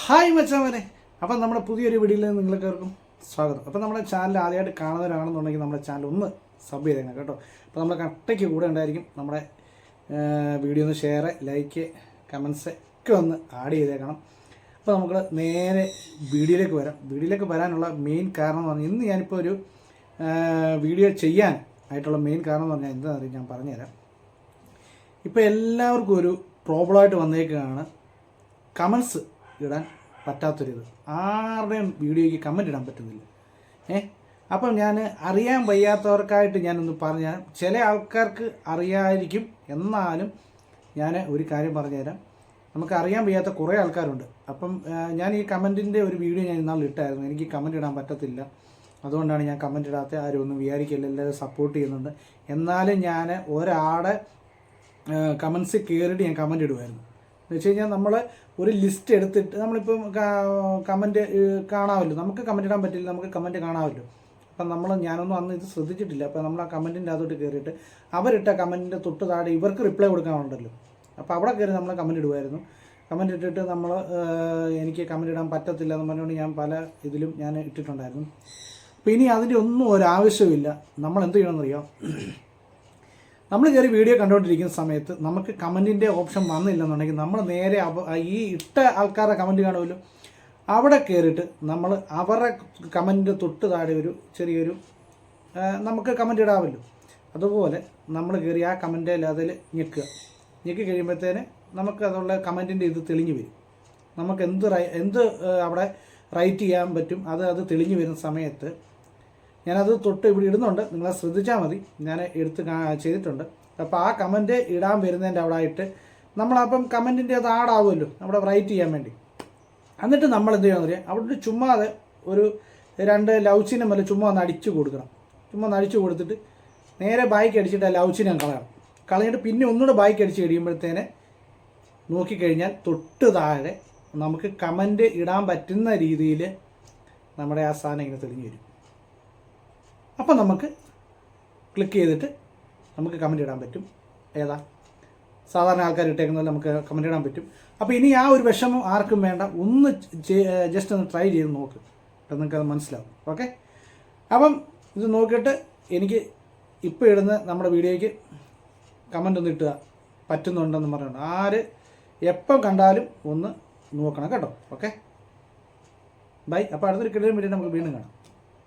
Hi മച്ചാമനെ. അപ്പം നമ്മുടെ പുതിയൊരു വീഡിയോയിൽ നിങ്ങൾക്കേർക്കും സ്വാഗതം. അപ്പം നമ്മുടെ ചാനൽ ആദ്യമായിട്ട് കാണുന്നവരാണെന്നുണ്ടെങ്കിൽ നമ്മുടെ ചാനൽ ഒന്ന് സബ് ചെയ്തേക്കണം കേട്ടോ. അപ്പോൾ നമ്മുടെ കട്ടയ്ക്ക് കൂടെ ഉണ്ടായിരിക്കും. നമ്മുടെ വീഡിയോ ഒന്ന് ഷെയർ, ലൈക്ക്, കമൻസ് ഒക്കെ ഒന്ന് ആഡ് ചെയ്തേക്കണം. അപ്പോൾ നമുക്ക് നേരെ വീഡിയോയിലേക്ക് വരാം. വീഡിയോയിലേക്ക് വരാനുള്ള മെയിൻ കാരണം എന്ന് പറഞ്ഞാൽ ഇന്ന് ഞാനിപ്പോൾ ഒരു വീഡിയോ ചെയ്യാൻ ആയിട്ടുള്ള മെയിൻ കാരണം എന്ന് പറഞ്ഞാൽ എന്താണെന്ന് അറിയാം, ഞാൻ പറഞ്ഞുതരാം. ഇപ്പോൾ എല്ലാവർക്കും ഒരു പ്രോബ്ലമായിട്ട് വന്നേക്കുകയാണ് കമൻസ് ഇടാൻ പറ്റാത്തൊരിത്. ആരുടെയും വീഡിയോയ്ക്ക് കമൻറ്റ് ഇടാൻ പറ്റുന്നില്ല. അപ്പം ഞാൻ അറിയാൻ വയ്യാത്തവർക്കായിട്ട് ഞാനൊന്ന് പറഞ്ഞാൽ, ചില ആൾക്കാർക്ക് അറിയാമായിരിക്കും, എന്നാലും ഞാൻ ഒരു കാര്യം പറഞ്ഞുതരാം. നമുക്ക് അറിയാൻ വയ്യാത്ത കുറേ ആൾക്കാരുണ്ട്. അപ്പം ഞാൻ ഈ കമൻറ്റിൻ്റെ ഒരു വീഡിയോ ഞാൻ ഇന്നാൾ ഇട്ടായിരുന്നു. എനിക്ക് കമൻറ്റ് ഇടാൻ പറ്റത്തില്ല, അതുകൊണ്ടാണ് ഞാൻ കമൻറ്റ് ഇടാത്ത. ആരും ഒന്നും വിചാരിക്കില്ല, എല്ലാവരും സപ്പോർട്ട് ചെയ്യുന്നുണ്ട്. എന്നാലും ഞാൻ ഒരാടെ കമൻസ് കയറിയിട്ട് ഞാൻ കമൻറ്റ് ഇടുമായിരുന്നു. എന്ന് വെച്ച് കഴിഞ്ഞാൽ നമ്മൾ ഒരു ലിസ്റ്റ് എടുത്തിട്ട് നമ്മളിപ്പം കമൻറ്റ് കാണാമല്ലോ, നമുക്ക് കമൻറ്റ് ഇടാൻ പറ്റില്ല, നമുക്ക് കമൻറ്റ് കാണാമല്ലോ. അപ്പം ഞാനൊന്നും അന്ന് ഇത് ശ്രദ്ധിച്ചിട്ടില്ല. അപ്പം നമ്മൾ ആ കമൻറ്റിൻ്റെ അകത്തോട്ട് കയറിയിട്ട് അവരിട്ട കമൻറ്റിൻ്റെ തൊട്ട് താഴെ ഇവർക്ക് റിപ്ലൈ കൊടുക്കാനുണ്ടല്ലോ, അപ്പോൾ അവിടെ കയറി നമ്മൾ കമൻറ്റ് ഇടുമായിരുന്നു. കമൻറ്റ് ഇട്ടിട്ട് എനിക്ക് കമൻറ്റ് ഇടാൻ പറ്റത്തില്ല എന്ന് പറഞ്ഞുകൊണ്ട് ഞാൻ പല ഇതിലും ഞാൻ ഇട്ടിട്ടുണ്ടായിരുന്നു. അപ്പോൾ ഇനി അതിൻ്റെ ഒന്നും ഒരാവശ്യമില്ല. നമ്മൾ എന്ത് ചെയ്യണമെന്നറിയാം, നമ്മൾ കയറി വീഡിയോ കണ്ടുകൊണ്ടിരിക്കുന്ന സമയത്ത് നമുക്ക് കമൻറ്റിൻ്റെ ഓപ്ഷൻ വന്നില്ലെന്നുണ്ടെങ്കിൽ നമ്മൾ നേരെ ഈ ഇട്ട ആൾക്കാരുടെ കമൻറ്റ് കാണുമല്ലോ, അവിടെ കയറിയിട്ട് നമ്മൾ അവരുടെ കമൻറ്റിൻ്റെ തൊട്ട് താഴെ ഒരു ചെറിയൊരു നമുക്ക് കമൻറ്റ് ഇടാമല്ലോ, അതുപോലെ നമ്മൾ കയറി ആ കമൻറ്റിൽ അതിൽ ഞെക്കി കഴിയുമ്പോഴത്തേന് നമുക്ക് അതുള്ള കമൻറ്റിൻ്റെ ഇത് തെളിഞ്ഞു വരും. നമുക്ക് എന്ത് അവിടെ റൈറ്റ് ചെയ്യാൻ പറ്റും, അത് തെളിഞ്ഞു വരുന്ന സമയത്ത് ഞാനത് തൊട്ട് ഇവിടെ ഇടുന്നുണ്ട്, നിങ്ങളെ ശ്രദ്ധിച്ചാൽ മതി. ഞാൻ ചെയ്തിട്ടുണ്ട്. അപ്പോൾ ആ കമൻറ്റ് ഇടാൻ വരുന്നതിൻ്റെ അവിടെ ആയിട്ട് നമ്മളപ്പം കമൻറ്റിൻ്റെ അത് ആഡാവുമല്ലോ നമ്മുടെ റൈറ്റ് ചെയ്യാൻ വേണ്ടി. എന്നിട്ട് നമ്മൾ എന്ത് ചെയ്യണമെന്ന് അറിയാം, അവിടെ ചുമ്മാതെ ഒരു 2 ലവ് ചിഹ്നം വല്ല ചുമ്മാ ഒന്ന് അടിച്ചു കൊടുക്കണം. ചുമ്മാ ഒന്ന് അടിച്ചു കൊടുത്തിട്ട് നേരെ ബായ്ക്ക് അടിച്ചിട്ട് ആ ലവ് ചിഹ്നം കളഞ്ഞിട്ട് പിന്നെ ഒന്നുകൂടെ ബായ്ക്ക് അടിച്ച് കഴിയുമ്പോഴത്തേനെ നോക്കിക്കഴിഞ്ഞാൽ തൊട്ട് താഴെ നമുക്ക് കമൻറ്റ് ഇടാൻ പറ്റുന്ന രീതിയിൽ നമ്മുടെ ആ സാധനം ഇങ്ങനെ തെളിഞ്ഞു വരും. അപ്പം നമുക്ക് ക്ലിക്ക് ചെയ്തിട്ട് നമുക്ക് കമൻറ്റ് ഇടാൻ പറ്റും. സാധാരണ ആൾക്കാർ ഇട്ടേക്കുന്നത് നമുക്ക് കമൻറ്റ് ഇടാൻ പറ്റും. അപ്പോൾ ഇനി ആ ഒരു വിഷമം ആർക്കും വേണ്ട, ഒന്ന് ജസ്റ്റ് ഒന്ന് ട്രൈ ചെയ്ത് നോക്ക്, അപ്പം നിങ്ങൾക്കത് മനസ്സിലാവും. ഓക്കെ, അപ്പം ഇത് നോക്കിയിട്ട് എനിക്ക് ഇപ്പോൾ ഇടുന്ന നമ്മുടെ വീഡിയോയ്ക്ക് കമൻ്റ് ഒന്ന് ഇട്ടുക പറ്റുന്നുണ്ടെന്ന് പറഞ്ഞുകൊണ്ട് ആര് എപ്പം കണ്ടാലും ഒന്ന് നോക്കണം കേട്ടോ. Okay, bye. അപ്പോൾ അടുത്തൊരു കിടലും വീഡിയോ നമുക്ക് വീണ്ടും കാണാം.